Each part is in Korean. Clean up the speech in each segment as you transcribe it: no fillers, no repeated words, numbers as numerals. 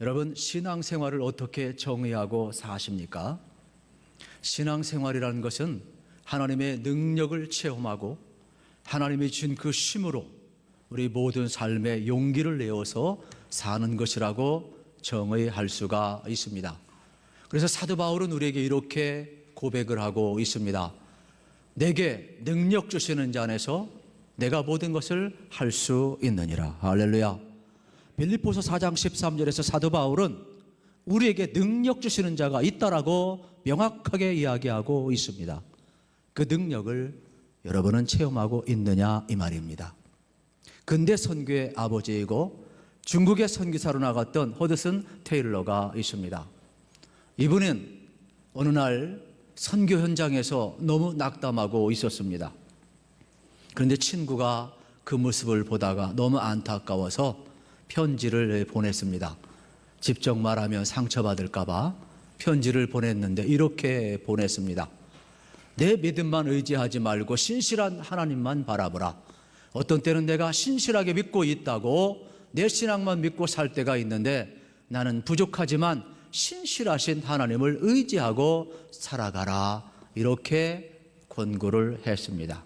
여러분, 신앙생활을 어떻게 정의하고 사십니까? 신앙생활이라는 것은 하나님의 능력을 체험하고 하나님이 준 그 쉼으로 우리 모든 삶에 용기를 내어서 사는 것이라고 정의할 수가 있습니다. 그래서 사도 바울은 우리에게 이렇게 고백을 하고 있습니다. 내게 능력 주시는 자 안에서 내가 모든 것을 할 수 있느니라. 할렐루야. 빌립보서 4장 13절에서 사도 바울은 우리에게 능력 주시는 자가 있다라고 명확하게 이야기하고 있습니다. 그 능력을 여러분은 체험하고 있느냐 이 말입니다. 근대 선교의 아버지이고 중국의 선교사로 나갔던 허드슨 테일러가 있습니다. 이분은 어느 날 선교 현장에서 너무 낙담하고 있었습니다. 그런데 친구가 그 모습을 보다가 너무 안타까워서 편지를 보냈습니다. 직접 말하면 상처받을까 봐 편지를 보냈는데 이렇게 보냈습니다. 내 믿음만 의지하지 말고 신실한 하나님만 바라보라. 어떤 때는 내가 신실하게 믿고 있다고 내 신앙만 믿고 살 때가 있는데 나는 부족하지만 신실하신 하나님을 의지하고 살아가라. 이렇게 권고를 했습니다.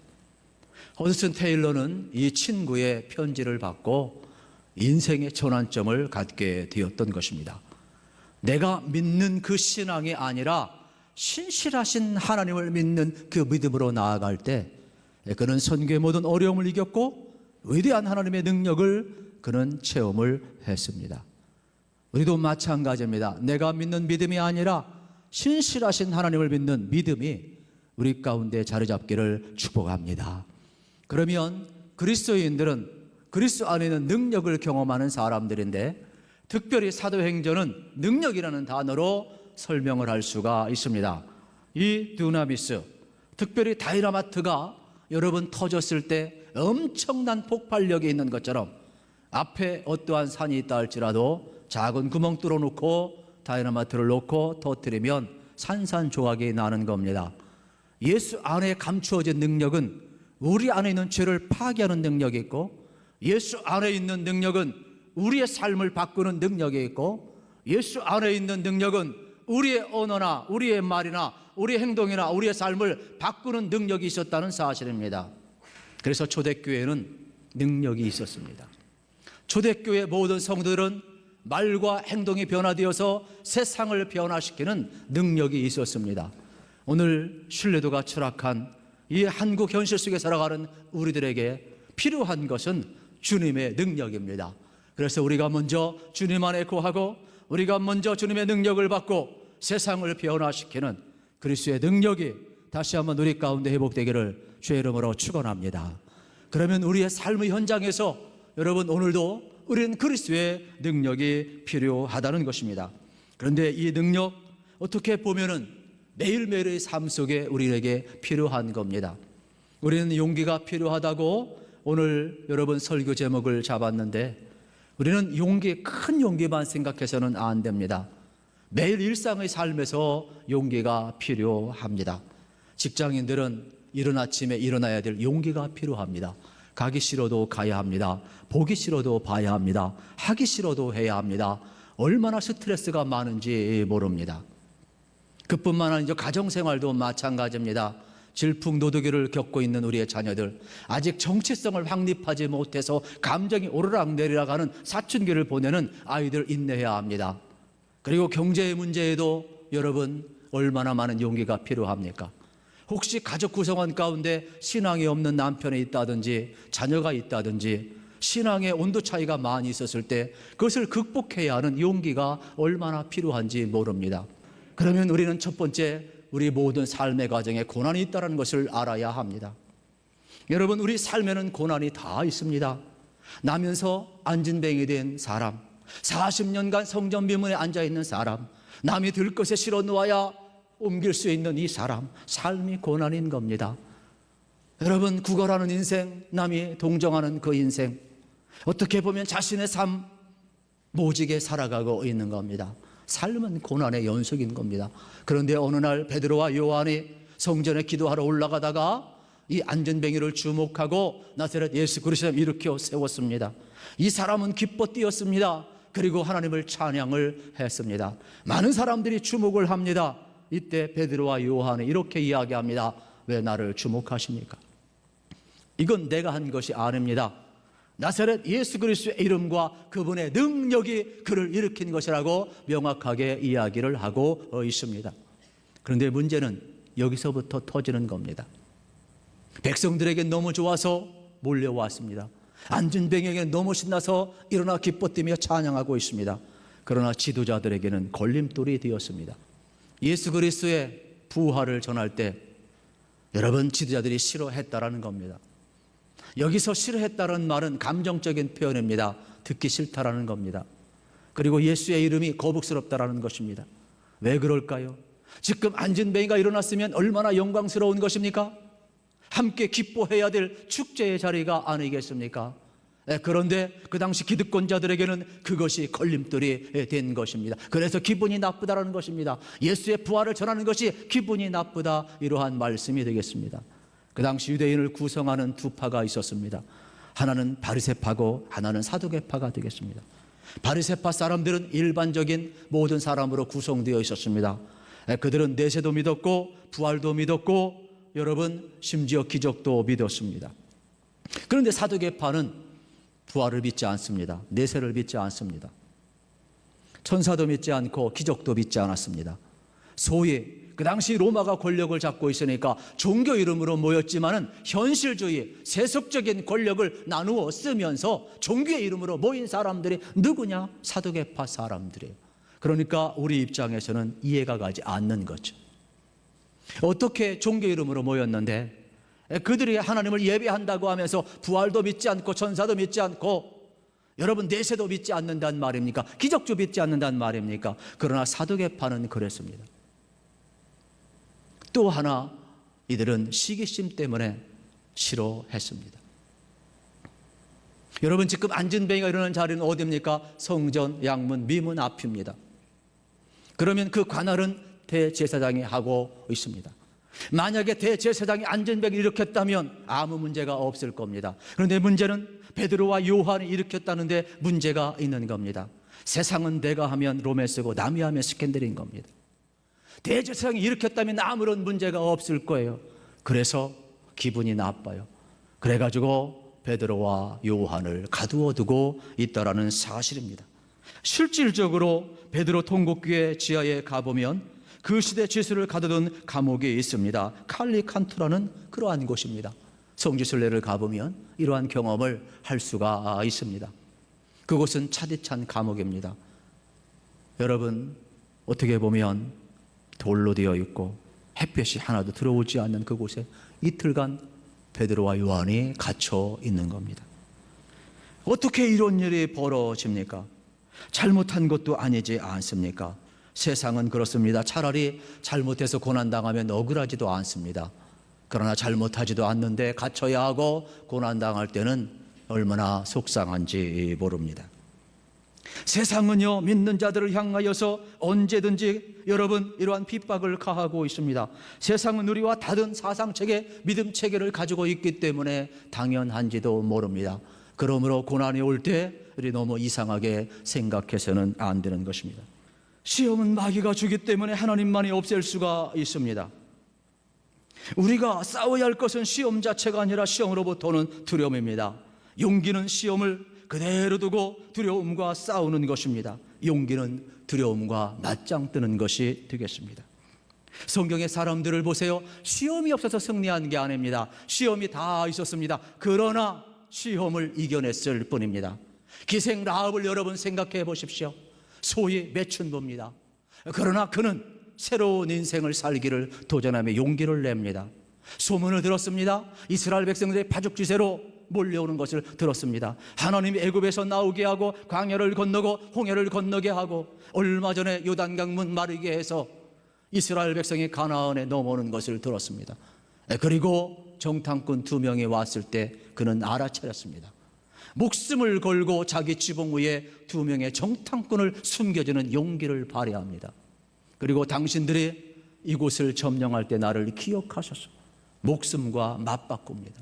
허드슨 테일러는 이 친구의 편지를 받고 인생의 전환점을 갖게 되었던 것입니다. 내가 믿는 그 신앙이 아니라 신실하신 하나님을 믿는 그 믿음으로 나아갈 때 그는 선교의 모든 어려움을 이겼고 위대한 하나님의 능력을 그는 체험을 했습니다. 우리도 마찬가지입니다. 내가 믿는 믿음이 아니라 신실하신 하나님을 믿는 믿음이 우리 가운데 자리 잡기를 축복합니다. 그러면 그리스도인들은 그리스도 안에 있는 능력을 경험하는 사람들인데 특별히 사도행전은 능력이라는 단어로 설명을 할 수가 있습니다. 이 두나미스, 특별히 다이나마트가 여러분 터졌을 때 엄청난 폭발력이 있는 것처럼 앞에 어떠한 산이 있다 할지라도 작은 구멍 뚫어놓고 다이나마트를 놓고 터뜨리면 산산조각이 나는 겁니다. 예수 안에 감추어진 능력은 우리 안에 있는 죄를 파괴하는 능력이 있고 예수 안에 있는 능력은 우리의 삶을 바꾸는 능력이 있고 예수 안에 있는 능력은 우리의 언어나 우리의 말이나 우리의 행동이나 우리의 삶을 바꾸는 능력이 있었다는 사실입니다. 그래서 초대교회는 능력이 있었습니다. 초대교회 모든 성도들은 말과 행동이 변화되어서 세상을 변화시키는 능력이 있었습니다. 오늘 신뢰도가 추락한 이 한국 현실 속에 살아가는 우리들에게 필요한 것은 주님의 능력입니다. 그래서 우리가 먼저 주님 안에 거하고 우리가 먼저 주님의 능력을 받고 세상을 변화시키는 그리스도의 능력이 다시 한번 우리 가운데 회복되기를 주의 이름으로 축원합니다. 그러면 우리의 삶의 현장에서 여러분 오늘도 우리는 그리스도의 능력이 필요하다는 것입니다. 그런데 이 능력 어떻게 보면은 매일매일의 삶 속에 우리에게 필요한 겁니다. 우리는 용기가 필요하다고 오늘 여러분 설교 제목을 잡았는데 우리는 용기, 큰 용기만 생각해서는 안 됩니다. 매일 일상의 삶에서 용기가 필요합니다. 직장인들은 이른 아침에 일어나야 될 용기가 필요합니다. 가기 싫어도 가야 합니다. 보기 싫어도 봐야 합니다. 하기 싫어도 해야 합니다. 얼마나 스트레스가 많은지 모릅니다. 그뿐만 아니라 가정생활도 마찬가지입니다. 질풍노도기를 겪고 있는 우리의 자녀들, 아직 정체성을 확립하지 못해서 감정이 오르락내리락 하는 사춘기를 보내는 아이들 인내해야 합니다. 그리고 경제의 문제에도 여러분 얼마나 많은 용기가 필요합니까? 혹시 가족 구성원 가운데 신앙이 없는 남편이 있다든지 자녀가 있다든지 신앙의 온도 차이가 많이 있었을 때 그것을 극복해야 하는 용기가 얼마나 필요한지 모릅니다. 그러면 우리는 첫 번째 우리 모든 삶의 과정에 고난이 있다는 것을 알아야 합니다. 여러분 우리 삶에는 고난이 다 있습니다. 나면서 안진뱅이 된 사람, 40년간 성전 비문에 앉아있는 사람, 남이 들 것에 실어 놓아야 옮길 수 있는 이 사람, 삶이 고난인 겁니다. 여러분 구걸하는 인생, 남이 동정하는 그 인생, 어떻게 보면 자신의 삶 모지게 살아가고 있는 겁니다. 삶은 고난의 연속인 겁니다. 그런데 어느 날 베드로와 요한이 성전에 기도하러 올라가다가 이 안전뱅이를 주목하고 나사렛 예수 그리스도를 일으켜 세웠습니다. 이 사람은 기뻐 뛰었습니다. 그리고 하나님을 찬양을 했습니다. 많은 사람들이 주목을 합니다. 이때 베드로와 요한이 이렇게 이야기합니다. 왜 나를 주목하십니까? 이건 내가 한 것이 아닙니다. 나사렛 예수 그리스도의 이름과 그분의 능력이 그를 일으킨 것이라고 명확하게 이야기를 하고 있습니다. 그런데 문제는 여기서부터 터지는 겁니다. 백성들에게 너무 좋아서 몰려왔습니다. 안진뱅에게는 너무 신나서 일어나 기뻐뛰며 찬양하고 있습니다. 그러나 지도자들에게는 걸림돌이 되었습니다. 예수 그리스도의 부활을 전할 때 여러분, 지도자들이 싫어했다라는 겁니다. 여기서 싫어했다는 말은 감정적인 표현입니다. 듣기 싫다라는 겁니다. 그리고 예수의 이름이 거북스럽다라는 것입니다. 왜 그럴까요? 지금 안진뱅이가 일어났으면 얼마나 영광스러운 것입니까? 함께 기뻐해야 될 축제의 자리가 아니겠습니까? 그런데 그 당시 기득권자들에게는 그것이 걸림돌이 된 것입니다. 그래서 기분이 나쁘다라는 것입니다. 예수의 부활을 전하는 것이 기분이 나쁘다, 이러한 말씀이 되겠습니다. 그 당시 유대인을 구성하는 두 파가 있었습니다. 하나는 바리새파고 하나는 사두개파가 되겠습니다. 바리새파 사람들은 일반적인 모든 사람으로 구성되어 있었습니다. 그들은 내세도 믿었고 부활도 믿었고 여러분, 심지어 기적도 믿었습니다. 그런데 사두개파는 부활을 믿지 않습니다. 내세를 믿지 않습니다. 천사도 믿지 않고 기적도 믿지 않았습니다. 소위 그 당시 로마가 권력을 잡고 있으니까 종교 이름으로 모였지만은 현실주의, 세속적인 권력을 나누어 쓰면서 종교의 이름으로 모인 사람들이 누구냐? 사두개파 사람들이에요. 그러니까 우리 입장에서는 이해가 가지 않는 거죠. 어떻게 종교 이름으로 모였는데 그들이 하나님을 예배한다고 하면서 부활도 믿지 않고 천사도 믿지 않고 여러분 내세도 믿지 않는단 말입니까? 기적도 믿지 않는단 말입니까? 그러나 사두개파는 그랬습니다. 또 하나, 이들은 시기심 때문에 싫어했습니다. 여러분, 지금 안진뱅이가 일어난 자리는 어디입니까? 성전, 양문, 미문 앞입니다. 그러면 그 관할은 대제사장이 하고 있습니다. 만약에 대제사장이 안진뱅이를 일으켰다면 아무 문제가 없을 겁니다. 그런데 문제는 베드로와 요한이 일으켰다는데 문제가 있는 겁니다. 세상은 내가 하면 로맨스고 남이 하면 스캔들인 겁니다. 대제사장이 일으켰다면 아무런 문제가 없을 거예요. 그래서 기분이 나빠요. 그래가지고 베드로와 요한을 가두어 두고 있다라는 사실입니다. 실질적으로 베드로 통곡교회 지하에 가보면 그 시대 지수를 가두던 감옥이 있습니다. 칼리칸투라는 그러한 곳입니다. 성지순례를 가보면 이러한 경험을 할 수가 있습니다. 그곳은 차디찬 감옥입니다. 여러분, 어떻게 보면 돌로 되어 있고 햇볕이 하나도 들어오지 않는 그곳에 이틀간 베드로와 요한이 갇혀 있는 겁니다. 어떻게 이런 일이 벌어집니까? 잘못한 것도 아니지 않습니까? 세상은 그렇습니다. 차라리 잘못해서 고난당하면 억울하지도 않습니다. 그러나 잘못하지도 않는데 갇혀야 하고 고난당할 때는 얼마나 속상한지 모릅니다. 세상은요, 믿는 자들을 향하여서 언제든지 여러분 이러한 핍박을 가하고 있습니다. 세상은 우리와 다른 사상체계, 믿음 체계를 가지고 있기 때문에 당연한지도 모릅니다. 그러므로 고난이 올 때 우리 너무 이상하게 생각해서는 안 되는 것입니다. 시험은 마귀가 주기 때문에 하나님만이 없앨 수가 있습니다. 우리가 싸워야 할 것은 시험 자체가 아니라 시험으로부터 오는 두려움입니다. 용기는 시험을 그대로 두고 두려움과 싸우는 것입니다. 용기는 두려움과 맞짱 뜨는 것이 되겠습니다. 성경의 사람들을 보세요. 시험이 없어서 승리한 게 아닙니다. 시험이 다 있었습니다. 그러나 시험을 이겨냈을 뿐입니다. 기생 라합을 여러분 생각해 보십시오. 소위 매춘부입니다. 그러나 그는 새로운 인생을 살기를 도전하며 용기를 냅니다. 소문을 들었습니다. 이스라엘 백성들의 파죽지세로 몰려오는 것을 들었습니다. 하나님이 애굽에서 나오게 하고 광야를 건너고 홍해를 건너게 하고 얼마 전에 요단강문 마르게 해서 이스라엘 백성이 가나안에 넘어오는 것을 들었습니다. 그리고 정탐꾼 2명이 왔을 때 그는 알아차렸습니다. 목숨을 걸고 자기 지붕 위에 2명의 정탐꾼을 숨겨주는 용기를 발휘합니다. 그리고 당신들이 이곳을 점령할 때 나를 기억하셔서 목숨과 맞바꿉니다.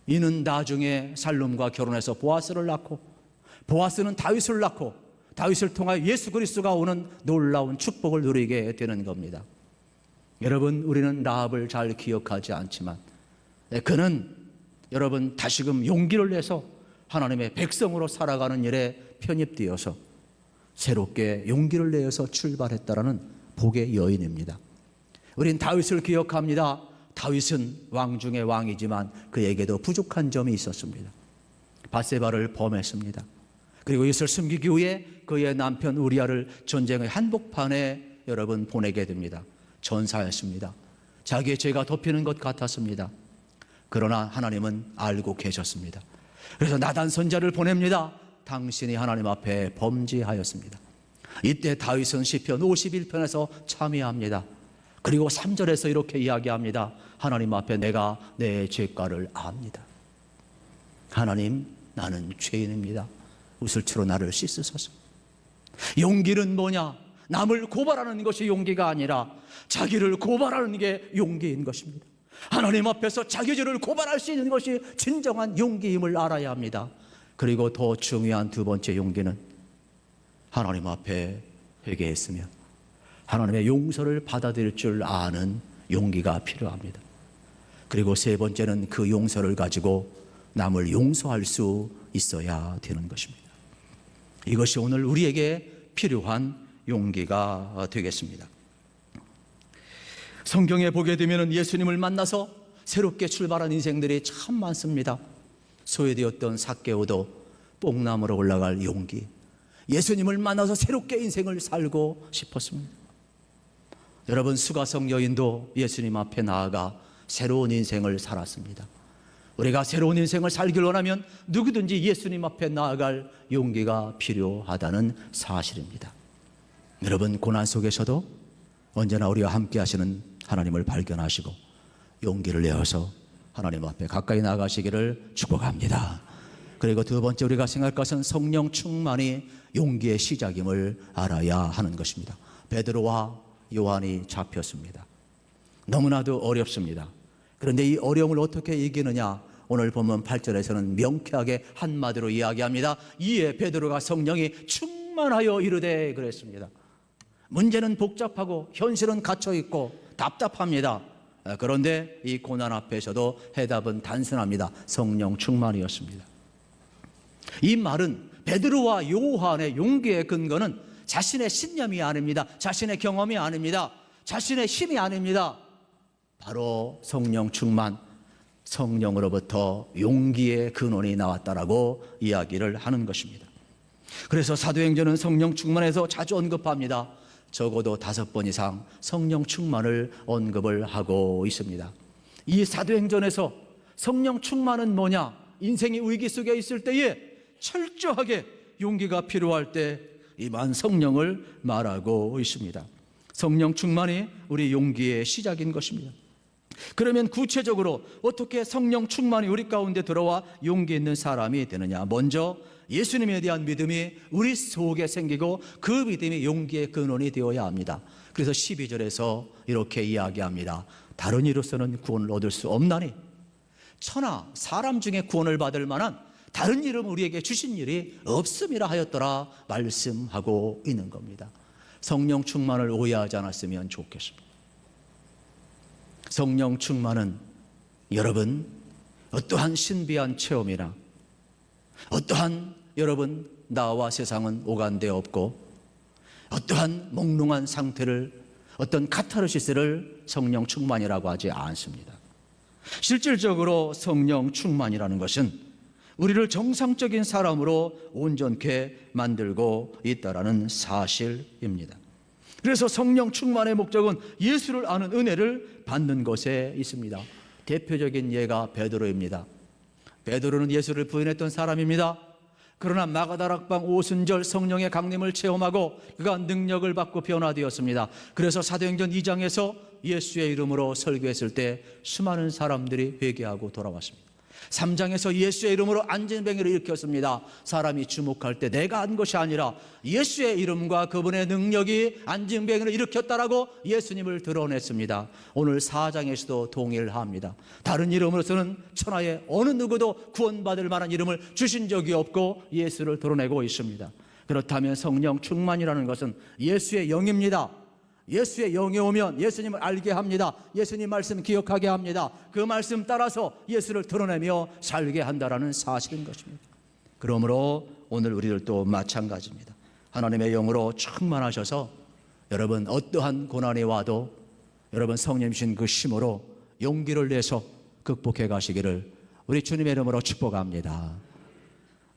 이는 나중에 살룸과 결혼해서 보아스를 낳고 보아스는 다윗을 낳고 다윗을 통하여 예수 그리스도가 오는 놀라운 축복을 누리게 되는 겁니다. 여러분, 우리는 라합을 잘 기억하지 않지만 그는 여러분 다시금 용기를 내서 하나님의 백성으로 살아가는 일에 편입되어서 새롭게 용기를 내어서 출발했다라는 복의 여인입니다. 우린 다윗을 기억합니다. 다윗은 왕 중의 왕이지만 그에게도 부족한 점이 있었습니다. 밧세바를 범했습니다. 그리고 이것을 숨기기 위해 그의 남편 우리아를 전쟁의 한복판에 여러분 보내게 됩니다. 전사했습니다. 자기의 죄가 덮이는 것 같았습니다. 그러나 하나님은 알고 계셨습니다. 그래서 나단 선지자를 보냅니다. 당신이 하나님 앞에 범죄하였습니다. 이때 다윗은 시편 51편에서 참회합니다. 그리고 3절에서 이렇게 이야기합니다. 하나님 앞에 내가 내 죄가를 압니다. 하나님, 나는 죄인입니다. 우슬치로 나를 씻으소서. 용기는 뭐냐? 남을 고발하는 것이 용기가 아니라 자기를 고발하는 게 용기인 것입니다. 하나님 앞에서 자기 죄를 고발할 수 있는 것이 진정한 용기임을 알아야 합니다. 그리고 더 중요한 두 번째 용기는 하나님 앞에 회개했으며 하나님의 용서를 받아들일 줄 아는 용기가 필요합니다. 그리고 세 번째는 그 용서를 가지고 남을 용서할 수 있어야 되는 것입니다. 이것이 오늘 우리에게 필요한 용기가 되겠습니다. 성경에 보게 되면 예수님을 만나서 새롭게 출발한 인생들이 참 많습니다. 소외되었던 삭개오도 뽕나무로 올라갈 용기, 예수님을 만나서 새롭게 인생을 살고 싶었습니다. 여러분, 수가성 여인도 예수님 앞에 나아가 새로운 인생을 살았습니다. 우리가 새로운 인생을 살길 원하면 누구든지 예수님 앞에 나아갈 용기가 필요하다는 사실입니다. 여러분, 고난 속에서도 언제나 우리와 함께 하시는 하나님을 발견하시고 용기를 내어서 하나님 앞에 가까이 나가시기를 축복합니다. 그리고 두 번째 우리가 생각할 것은 성령 충만이 용기의 시작임을 알아야 하는 것입니다. 베드로와 요한이 잡혔습니다. 너무나도 어렵습니다. 그런데 이 어려움을 어떻게 이기느냐? 오늘 보면 8절에서는 명쾌하게 한마디로 이야기합니다. 이에 베드로가 성령이 충만하여 이르되 그랬습니다. 문제는 복잡하고 현실은 갇혀있고 답답합니다. 그런데 이 고난 앞에서도 해답은 단순합니다. 성령 충만이었습니다. 이 말은 베드로와 요한의 용기의 근거는 자신의 신념이 아닙니다. 자신의 경험이 아닙니다. 자신의 힘이 아닙니다. 바로 성령 충만, 성령으로부터 용기의 근원이 나왔다라고 이야기를 하는 것입니다. 그래서 사도행전은 성령 충만에서 자주 언급합니다. 적어도 5번 이상 성령 충만을 언급을 하고 있습니다. 이 사도행전에서 성령 충만은 뭐냐? 인생이 위기 속에 있을 때에 철저하게 용기가 필요할 때 임한 성령을 말하고 있습니다. 성령 충만이 우리 용기의 시작인 것입니다. 그러면 구체적으로 어떻게 성령 충만이 우리 가운데 들어와 용기 있는 사람이 되느냐? 먼저 예수님에 대한 믿음이 우리 속에 생기고 그 믿음이 용기의 근원이 되어야 합니다. 그래서 12절에서 이렇게 이야기합니다. 다른 이로서는 구원을 얻을 수 없나니 천하 사람 중에 구원을 받을 만한 다른 이름 우리에게 주신 일이 없음이라 하였더라 말씀하고 있는 겁니다. 성령 충만을 오해하지 않았으면 좋겠습니다. 성령 충만은 여러분 어떠한 신비한 체험이나 어떠한 여러분 나와 세상은 오간데 없고 어떠한 몽롱한 상태를 어떤 카타르시스를 성령 충만이라고 하지 않습니다. 실질적으로 성령 충만이라는 것은 우리를 정상적인 사람으로 온전케 만들고 있다라는 사실입니다. 그래서 성령 충만의 목적은 예수를 아는 은혜를 받는 것에 있습니다. 대표적인 예가 베드로입니다. 베드로는 예수를 부인했던 사람입니다. 그러나 마가다락방 오순절 성령의 강림을 체험하고 그가 능력을 받고 변화되었습니다. 그래서 사도행전 2장에서 예수의 이름으로 설교했을 때 수많은 사람들이 회개하고 돌아왔습니다. 3장에서 예수의 이름으로 안진뱅이를 일으켰습니다. 사람이 주목할 때 내가 한 것이 아니라 예수의 이름과 그분의 능력이 안진뱅이를 일으켰다라고 예수님을 드러냈습니다. 오늘 4장에서도 동일합니다. 다른 이름으로서는 천하의 어느 누구도 구원받을 만한 이름을 주신 적이 없고 예수를 드러내고 있습니다. 그렇다면 성령 충만이라는 것은 예수의 영입니다. 예수의 영이 오면 예수님을 알게 합니다. 예수님 말씀 기억하게 합니다. 그 말씀 따라서 예수를 드러내며 살게 한다라는 사실인 것입니다. 그러므로 오늘 우리들도 마찬가지입니다. 하나님의 영으로 충만하셔서 여러분 어떠한 고난이 와도 여러분 성령 주신 그 힘으로 용기를 내서 극복해 가시기를 우리 주님의 이름으로 축복합니다.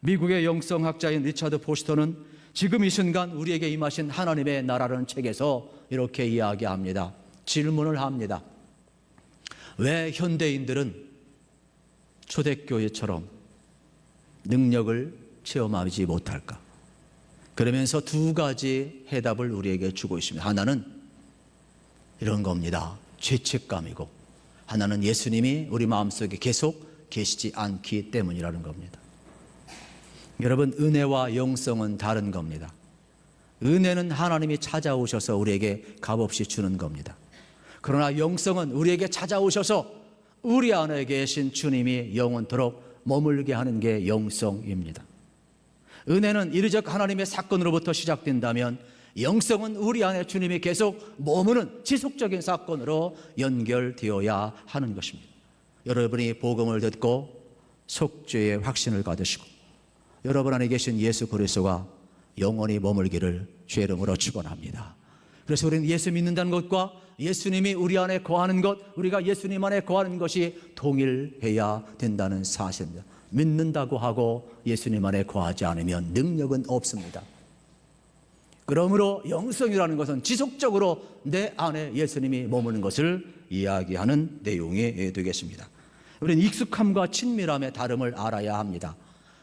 미국의 영성학자인 리차드 포스터는 지금 이 순간 우리에게 임하신 하나님의 나라라는 책에서 이렇게 이야기합니다. 질문을 합니다. 왜 현대인들은 초대교회처럼 능력을 체험하지 못할까? 그러면서 두 가지 해답을 우리에게 주고 있습니다. 하나는 이런 겁니다. 죄책감이고, 하나는 예수님이 우리 마음속에 계속 계시지 않기 때문이라는 겁니다. 여러분, 은혜와 영성은 다른 겁니다. 은혜는 하나님이 찾아오셔서 우리에게 값없이 주는 겁니다. 그러나 영성은 우리에게 찾아오셔서 우리 안에 계신 주님이 영원토록 머물게 하는 게 영성입니다. 은혜는 이르적 하나님의 사건으로부터 시작된다면 영성은 우리 안에 주님이 계속 머무는 지속적인 사건으로 연결되어야 하는 것입니다. 여러분이 복음을 듣고 속죄의 확신을 가지시고 여러분 안에 계신 예수 그리스도가 영원히 머물기를 주의 이름으로 축원합니다. 그래서 우리는 예수 믿는다는 것과 예수님이 우리 안에 거하는 것, 우리가 예수님 안에 거하는 것이 동일해야 된다는 사실입니다. 믿는다고 하고 예수님 안에 거하지 않으면 능력은 없습니다. 그러므로 영성이라는 것은 지속적으로 내 안에 예수님이 머무는 것을 이야기하는 내용이 되겠습니다. 우리는 익숙함과 친밀함의 다름을 알아야 합니다.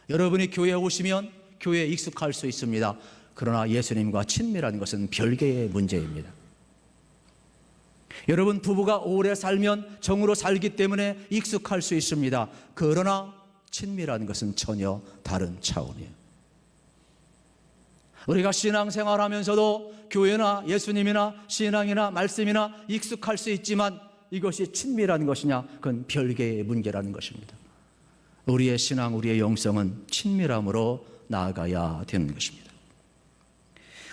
여러분이 교회에 오시면 교회에 익숙할 수 있습니다. 그러나 예수님과 친밀한 것은 별개의 문제입니다. 여러분, 부부가 오래 살면 정으로 살기 때문에 익숙할 수 있습니다. 그러나 친밀한 것은 전혀 다른 차원이에요. 우리가 신앙생활 하면서도 교회나 예수님이나 신앙이나 말씀이나 익숙할 수 있지만 이것이 친밀한 것이냐, 그건 별개의 문제라는 것입니다. 우리의 신앙, 우리의 영성은 친밀함으로 나아가야 되는 것입니다.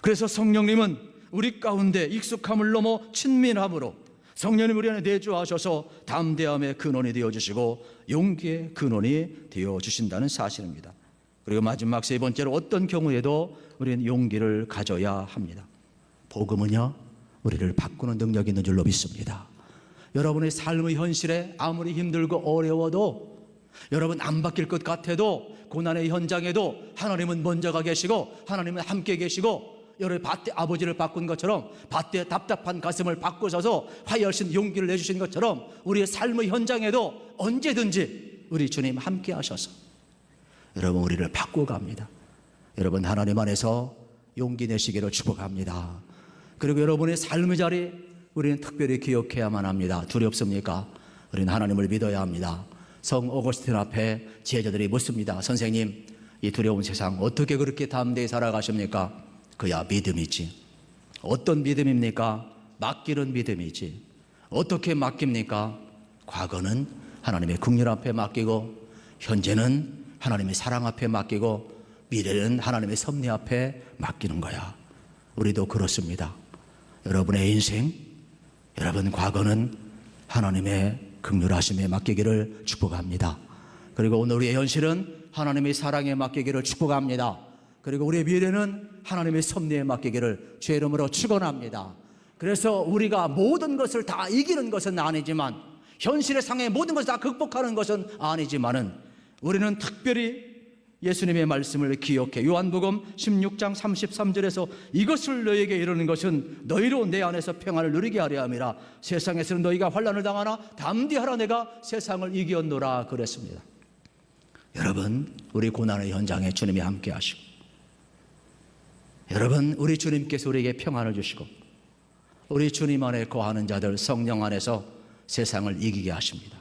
그래서 성령님은 우리 가운데 익숙함을 넘어 친밀함으로 성령님 우리 안에 내주하셔서 담대함의 근원이 되어주시고 용기의 근원이 되어주신다는 사실입니다. 그리고 마지막 세 번째로 어떤 경우에도 우리는 용기를 가져야 합니다. 복음은요, 우리를 바꾸는 능력이 있는 줄로 믿습니다. 여러분의 삶의 현실에 아무리 힘들고 어려워도, 여러분 안 바뀔 것 같아도, 고난의 현장에도 하나님은 먼저가 계시고 하나님은 함께 계시고, 여러분 밭에 아버지를 바꾼 것처럼 밭에 답답한 가슴을 바꾸셔서 화해하신 용기를 내주신 것처럼 우리의 삶의 현장에도 언제든지 우리 주님 함께 하셔서 여러분 우리를 바꿔갑니다. 여러분 하나님 안에서 용기 내시기를 축복합니다. 그리고 여러분의 삶의 자리 우리는 특별히 기억해야만 합니다. 두렵습니까? 우리는 하나님을 믿어야 합니다. 성 어거스틴 앞에 제자들이 묻습니다. 선생님, 이 두려운 세상 어떻게 그렇게 담대히 살아가십니까? 그야 믿음이지. 어떤 믿음입니까? 맡기는 믿음이지. 어떻게 맡깁니까? 과거는 하나님의 긍휼 앞에 맡기고, 현재는 하나님의 사랑 앞에 맡기고, 미래는 하나님의 섭리 앞에 맡기는 거야. 우리도 그렇습니다. 여러분의 인생, 여러분 과거는 하나님의 긍휼하심에 맡기기를 축복합니다. 그리고 오늘 우리의 현실은 하나님의 사랑에 맡기기를 축복합니다. 그리고 우리의 미래는 하나님의 섭리에 맡기기를 주의 이름으로 축원합니다. 그래서 우리가 모든 것을 다 이기는 것은 아니지만, 현실의 상의 모든 것을 다 극복하는 것은 아니지만은, 우리는 특별히 예수님의 말씀을 기억해 요한복음 16장 33절에서 이것을 너에게 이르는 것은 너희로 내 안에서 평안을 누리게 하려 함이라. 세상에서는 너희가 환난을 당하나 담대하라, 내가 세상을 이기었노라 그랬습니다. 여러분, 우리 고난의 현장에 주님이 함께 하시고, 여러분 우리 주님께서 우리에게 평안을 주시고, 우리 주님 안에 거하는 자들 성령 안에서 세상을 이기게 하십니다.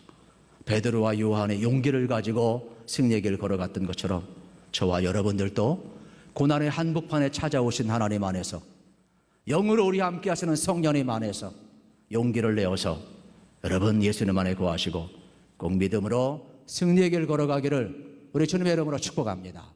베드로와 요한의 용기를 가지고 승리의 길 걸어갔던 것처럼 저와 여러분들도 고난의 한복판에 찾아오신 하나님 안에서, 영으로 우리 함께 하시는 성령님 안에서 용기를 내어서 여러분 예수님 안에 거하시고 꼭 믿음으로 승리의 길 걸어가기를 우리 주님의 이름으로 축복합니다.